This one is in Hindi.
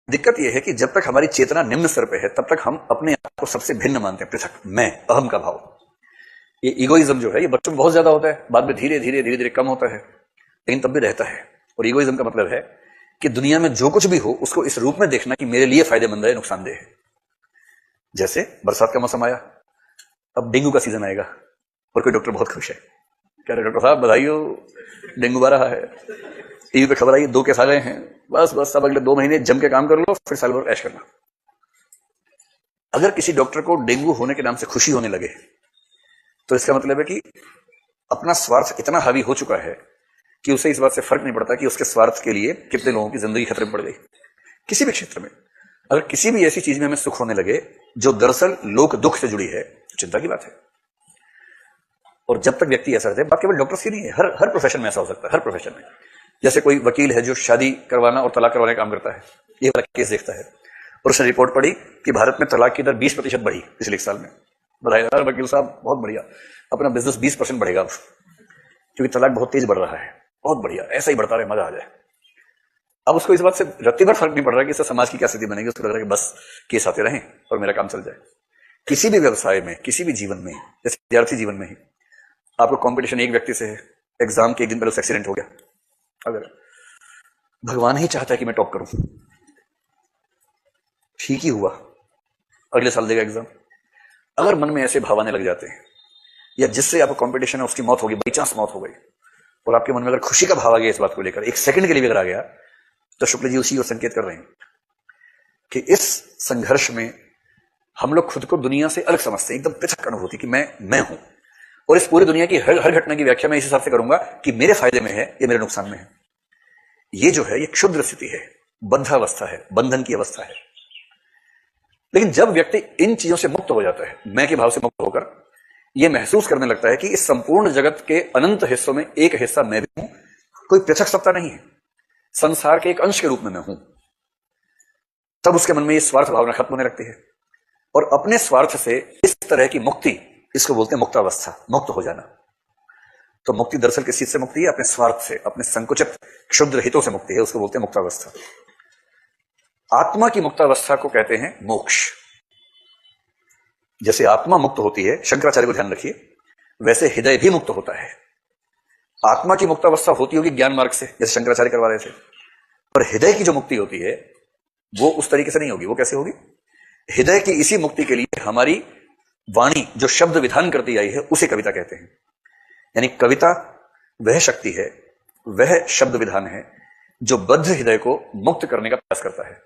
दिक्कत यह है कि जब तक हमारी चेतना निम्न स्तर पे है तब तक हम अपने आप को सबसे भिन्न मानते हैं, पृथक, मैं, अहम का भाव। ये ईगोइज्म जो है ये बच्चों में बहुत ज्यादा होता है, बाद में धीरे धीरे धीरे धीरे कम होता है, लेकिन तब भी रहता है। और ईगोइज्म का मतलब है कि दुनिया में जो कुछ भी हो उसको इस रूप में देखना कि मेरे लिए फायदेमंद है, नुकसानदेह है। जैसे बरसात का मौसम आया, अब डेंगू का सीजन आएगा और कोई डॉक्टर बहुत खुश है, कह रहे डॉक्टर साहब बधाई हो, डेंगू आ रहा है, टीवी पे खबर आई 2 केस आ गए हैं, बस बस सब अगले 2 महीने जम के काम कर लो, फिर साल भर ऐश करना। अगर किसी डॉक्टर को डेंगू होने के नाम से खुशी होने लगे तो इसका मतलब है कि अपना स्वार्थ इतना हावी हो चुका है कि उसे इस बात से फर्क नहीं पड़ता कि उसके स्वार्थ के लिए कितने लोगों की जिंदगी खतरे में पड़ गई। किसी भी क्षेत्र में अगर किसी भी ऐसी चीज में हमें सुख होने लगे जो दरअसल लोक दुख से जुड़ी है, तो चिंता की बात है। और जब तक व्यक्ति ऐसा रहता है, बात केवल डॉक्टर्स की नहीं है, हर प्रोफेशन में ऐसा हो सकता है, हर प्रोफेशन में। जैसे कोई वकील है जो शादी करवाना और तलाक करवाने का काम करता है, ये वाला केस देखता है और उसने रिपोर्ट पढ़ी कि भारत में तलाक की दर 20% बढ़ी पिछले 1 साल में। बधाई यार वकील साहब, बहुत बढ़िया, अपना बिजनेस 20% बढ़ेगा क्योंकि तलाक बहुत तेज बढ़ रहा है, बहुत बढ़िया, ऐसा ही बढ़ता रहे, मजा आ जाए। अब उसको इस बात से रत्ती भर फर्क नहीं पड़ रहा कि इससे समाज की क्या स्थिति बनेगी, उसको लग रहा है कि बस केस आते रहें और मेरा काम चल जाए। किसी भी व्यवसाय में, किसी भी जीवन में, जैसे विद्यार्थी जीवन में ही आपको कंपटीशन एक व्यक्ति से है, एग्जाम के 1 दिन पहले उसका एक्सीडेंट हो गया, अगर भगवान ही चाहता है कि मैं टॉप करूं, ठीक ही हुआ, अगले साल देगा एग्जाम। अगर मन में ऐसे भाव आने लग जाते हैं, या जिससे आपको कंपटीशन है उसकी मौत होगी, बाई चांस मौत हो गई, और आपके मन में अगर खुशी का भाव आ गया इस बात को लेकर, 1 सेकंड के लिए भी अगर आ गया, तो शुक्ल जी उसी और संकेत कर रहे हैं कि इस संघर्ष में हम लोग खुद को दुनिया से अलग समझते हैं, एकदम पृथक अनुभूति कि मैं हूं, और इस पूरी दुनिया की हर घटना की व्याख्या मैं इस हिसाब से करूंगा कि मेरे फायदे में है या मेरे नुकसान में है। ये जो है ये क्षुद्र स्थिति है, बद्धावस्था है, बंधन की अवस्था है। लेकिन जब व्यक्ति इन चीजों से मुक्त हो जाता है, मैं के भाव से मुक्त होकर यह महसूस करने लगता है कि इस संपूर्ण जगत के अनंत हिस्सों में एक हिस्सा मैं भी हूं, कोई पृथक सत्ता नहीं है, संसार के एक अंश के रूप में मैं हूं, तब उसके मन में यह स्वार्थ भावना खत्म होने लगती है और अपने स्वार्थ से इस तरह की मुक्ति, इसको बोलते हैं मुक्तावस्था, मुक्त हो जाना। तो मुक्ति दरअसल किस चीज से मुक्ति है? अपने स्वार्थ से, अपने संकुचित क्षुद्र हितों से मुक्ति है, उसको बोलते हैं मुक्तावस्था। आत्मा की मुक्तावस्था को कहते हैं मोक्ष। जैसे आत्मा मुक्त होती है, शंकराचार्य को ध्यान रखिए, वैसे हृदय भी मुक्त होता है। आत्मा की मुक्तावस्था होती होगी ज्ञान मार्ग से, जैसे शंकराचार्य करवा रहे थे, पर हृदय की जो मुक्ति होती है वो उस तरीके से नहीं होगी। वो कैसे होगी? हृदय की इसी मुक्ति के लिए हमारी वाणी जो शब्द विधान करती आई है उसे कविता कहते हैं। यानी कविता वह शक्ति है, वह शब्द विधान है जो बद्ध हृदय को मुक्त करने का प्रयास करता है।